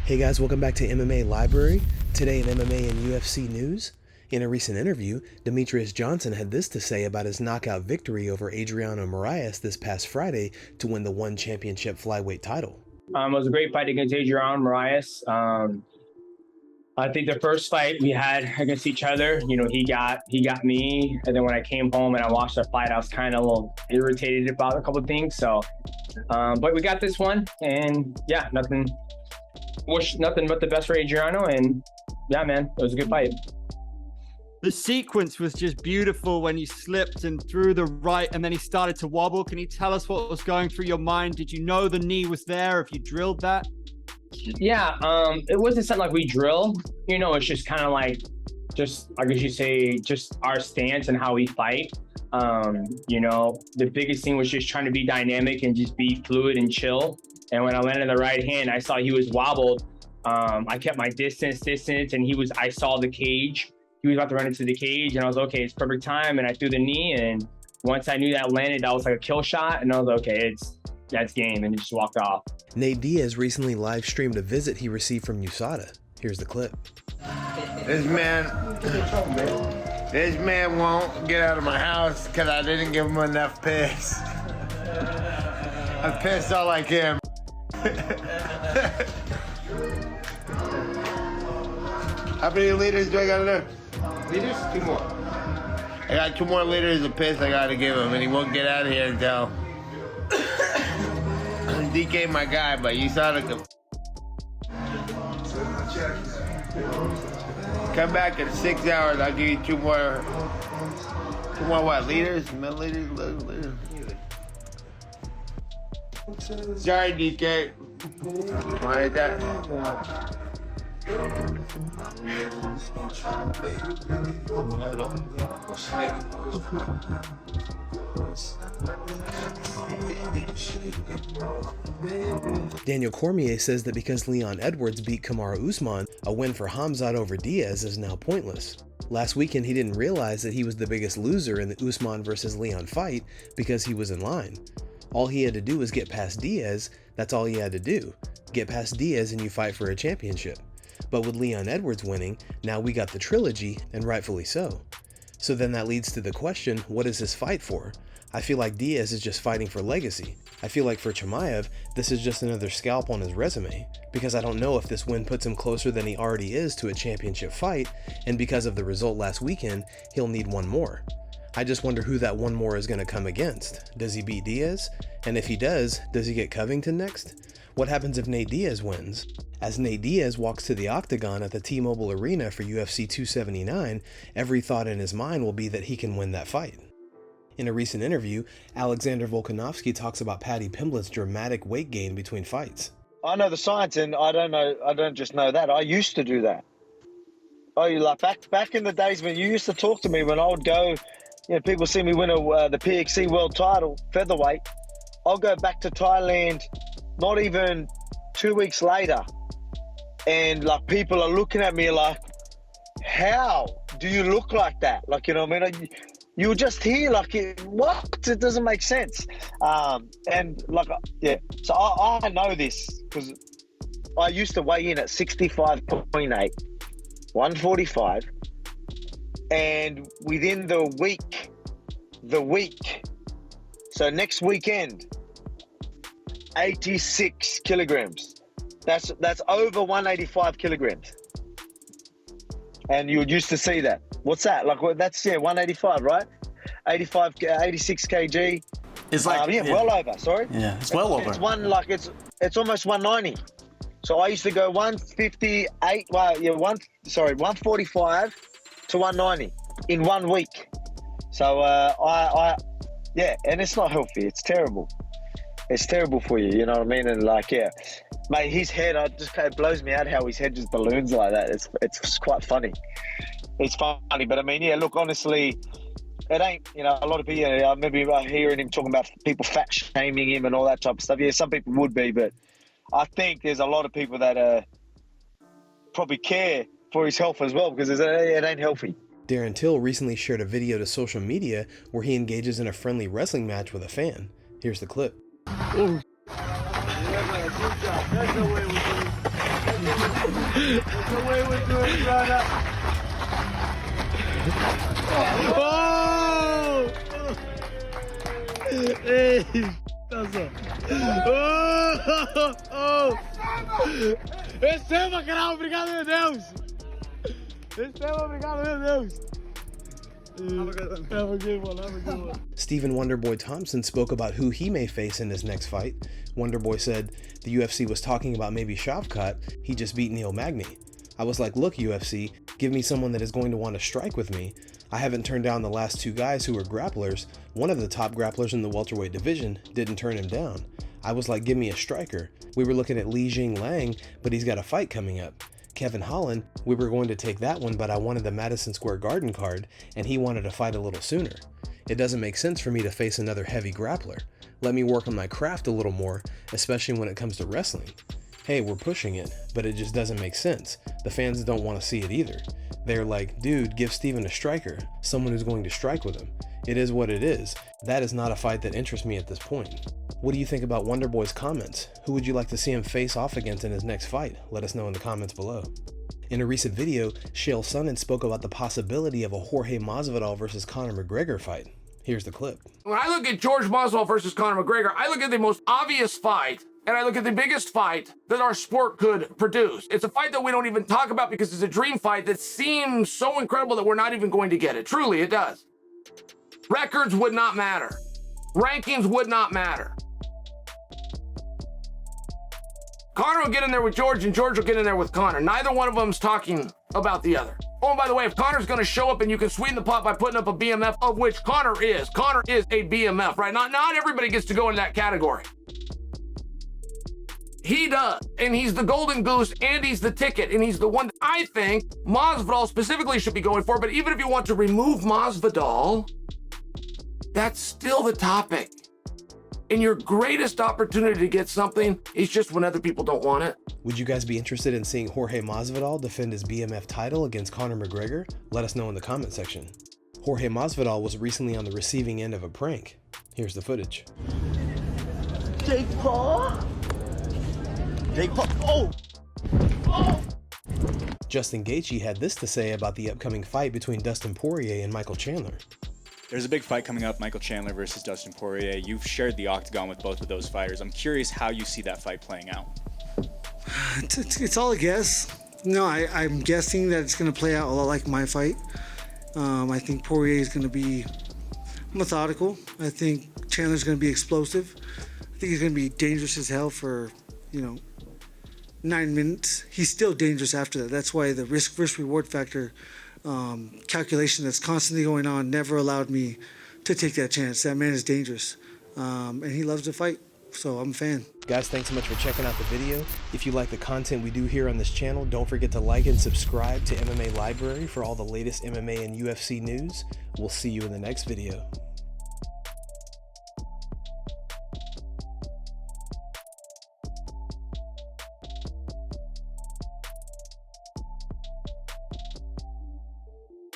Hey guys, welcome back to MMA Library. Today in MMA and UFC news. In a recent interview, Demetrious Johnson had this to say about his knockout victory over Adriano Moraes this past Friday to win the ONE Championship flyweight title. It was a great fight against Adriano Moraes. I think the first fight we had against each other, he got me, and then when I came home and I watched the fight, I was kind of a little irritated about a couple of things. So, but we got this one, and yeah, nothing but the best for Adriano, and yeah, man, it was a good fight. The sequence was just beautiful when you slipped and threw the right and then he started to wobble. Can you tell us what was going through your mind? Did you know the knee was there if you drilled that? Yeah, it wasn't something like we drill. It's just kind of like, I guess you say, just our stance and how we fight. The biggest thing was just trying to be dynamic and just be fluid and chill. And when I landed the right hand, I saw he was wobbled. I kept my distance, and I saw the cage. He was about to run into the cage, and I was okay, it's perfect time, and I threw the knee, and once I knew that landed, that was like a kill shot, and I was okay, that's game, and it just walked off. Nate Diaz recently live streamed a visit he received from USADA. Here's the clip. This man won't get out of my house because I didn't give him enough piss. I'm pissed all like him. How many liters do I gotta do? Liters? 2 more. I got 2 more liters of piss I gotta give him, and he won't get out of here until DK my guy, but you saw the come back in 6 hours. I'll give you 2 more. 2 more what? Liters? Milliliters? Sorry, DK. Why is that? Daniel Cormier says that because Leon Edwards beat Kamaru Usman, a win for Khamzat over Diaz is now pointless. Last weekend, he didn't realize that he was the biggest loser in the Usman versus Leon fight because he was in line. All he had to do was get past Diaz. That's all he had to do. Get past Diaz and you fight for a championship. But with Leon Edwards winning, now we got the trilogy, and rightfully so. So then that leads to the question, what is this fight for? I feel like Diaz is just fighting for legacy. I feel like for Chimaev, this is just another scalp on his resume, because I don't know if this win puts him closer than he already is to a championship fight, and because of the result last weekend, he'll need one more. I just wonder who that one more is going to come against. Does he beat Diaz? And if he does he get Covington next? What happens if Nate Diaz wins? As Nate Diaz walks to the octagon at the T-Mobile Arena for UFC 279, every thought in his mind will be that he can win that fight. In a recent interview, Alexander Volkanovski talks about Paddy Pimblett's dramatic weight gain between fights. I know the science, and I don't just know that. I used to do that. Back in the days when you used to talk to me, when I would go, people see me win the PXC world title, featherweight, I'll go back to Thailand not even 2 weeks later, and people are looking at me like, how do you look like that? You were just here, what? It doesn't make sense. So I know this because I used to weigh in at 65.8, 145, and within the week, so next weekend, 86 kilograms. That's over 185 kilograms. And you used to see that. What's that? That's 185, right? 86 kg. It's well over. Sorry. Yeah, it's well over. It's almost 190. So I used to go 158. 145 to 190 in 1 week. So and it's not healthy. It's terrible. It's terrible for you, you know what I mean? And mate, his head, it blows me out how his head just balloons like that. It's quite funny. It's funny, but look, honestly, it ain't, a lot of people, maybe hearing him talking about people fat shaming him and all that type of stuff. Yeah, some people would be, but I think there's a lot of people that probably care for his health as well, because it ain't healthy. Darren Till recently shared a video to social media where he engages in a friendly wrestling match with a fan. Here's the clip. Ooh. Yeah, man, good job. That's the way we do it. The way we're doing, brother. Oh! Ei, oh! Receba, caralho, obrigado, meu Deus! Receba, obrigado, meu Deus! Have a good one. Stephen Wonderboy Thompson spoke about who he may face in his next fight. Wonderboy said, the UFC was talking about maybe Shavkat, he just beat Neil Magny. I was like, look UFC, give me someone that is going to want to strike with me. I haven't turned down the last two guys who were grapplers. One of the top grapplers in the welterweight division didn't turn him down. I was like, give me a striker. We were looking at Li Jing Lang, but he's got a fight coming up. Kevin Holland, we were going to take that one, but I wanted the Madison Square Garden card, and he wanted to fight a little sooner. It doesn't make sense for me to face another heavy grappler. Let me work on my craft a little more, especially when it comes to wrestling. Hey, we're pushing it, but it just doesn't make sense. The fans don't want to see it either. They're like, dude, give Steven a striker, someone who's going to strike with him. It is what it is. That is not a fight that interests me at this point. What do you think about Wonderboy's comments? Who would you like to see him face off against in his next fight? Let us know in the comments below. In a recent video, Chael Sonnen spoke about the possibility of a Jorge Masvidal versus Conor McGregor fight. Here's the clip. When I look at George Masvidal versus Conor McGregor, I look at the most obvious fight, and I look at the biggest fight that our sport could produce. It's a fight that we don't even talk about because it's a dream fight that seems so incredible that we're not even going to get it. Truly, it does. Records would not matter. Rankings would not matter. Conor will get in there with George, and George will get in there with Conor. Neither one of them is talking about the other. Oh, and by the way, if Conor's going to show up and you can sweeten the pot by putting up a BMF, of which Conor is a BMF, right? Not everybody gets to go into that category. He does, and he's the golden goose, and he's the ticket, and he's the one that I think Masvidal specifically should be going for. But even if you want to remove Masvidal, that's still the topic. And your greatest opportunity to get something is just when other people don't want it. Would you guys be interested in seeing Jorge Masvidal defend his BMF title against Conor McGregor? Let us know in the comment section. Jorge Masvidal was recently on the receiving end of a prank. Here's the footage. Jake Paul. Oh! Justin Gaethje had this to say about the upcoming fight between Dustin Porier and Michael Chandler. There's a big fight coming up, Michael Chandler versus Dustin Porier. You've shared the octagon with both of those fighters. I'm curious how you see that fight playing out. It's all a guess. No, I'm guessing that it's going to play out a lot like my fight. I think Porier is going to be methodical. I think Chandler's going to be explosive. I think he's going to be dangerous as hell for, 9 minutes. He's still dangerous after that. That's why the risk-reward factor calculation that's constantly going on never allowed me to take that chance. That man is dangerous, and he loves to fight, so I'm a fan. Guys, thanks so much for checking out the video. If you like the content we do here on this channel, don't forget to like and subscribe to MMA Library for all the latest MMA and UFC news. We'll see you in the next video.